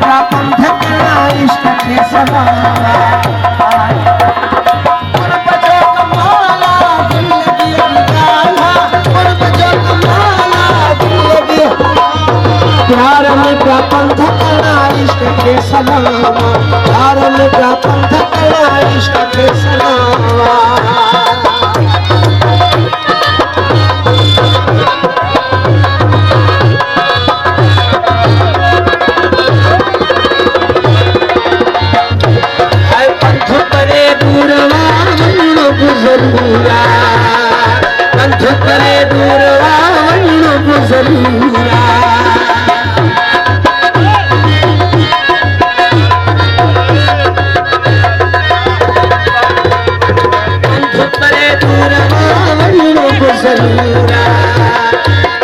मेरा पंथ कला इष्ट के सलावा प्यार में क्या पंथ कला इष्ट के सलावा प्यार में क्या पंथ कला इष्ट के सलावा पंथ करे दूरवा गुजरूरा पंथ करे दूरवा गुजरूरा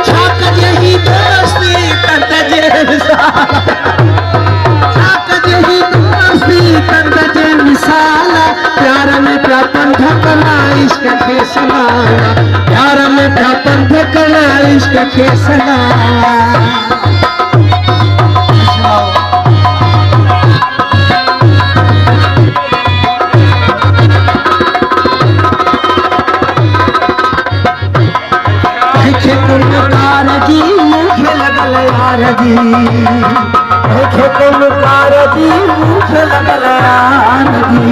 छाक जही दोस्ती करत जे छाक जही दोस्ती करत जे मिसाला प्यार में क्या पंथ कला इश्क के सलावा प्यार में क्या पंथ कला इश्क के सलावा कारजी मुझे लगल यारजी तुम कारजी मुझे लगल यारजी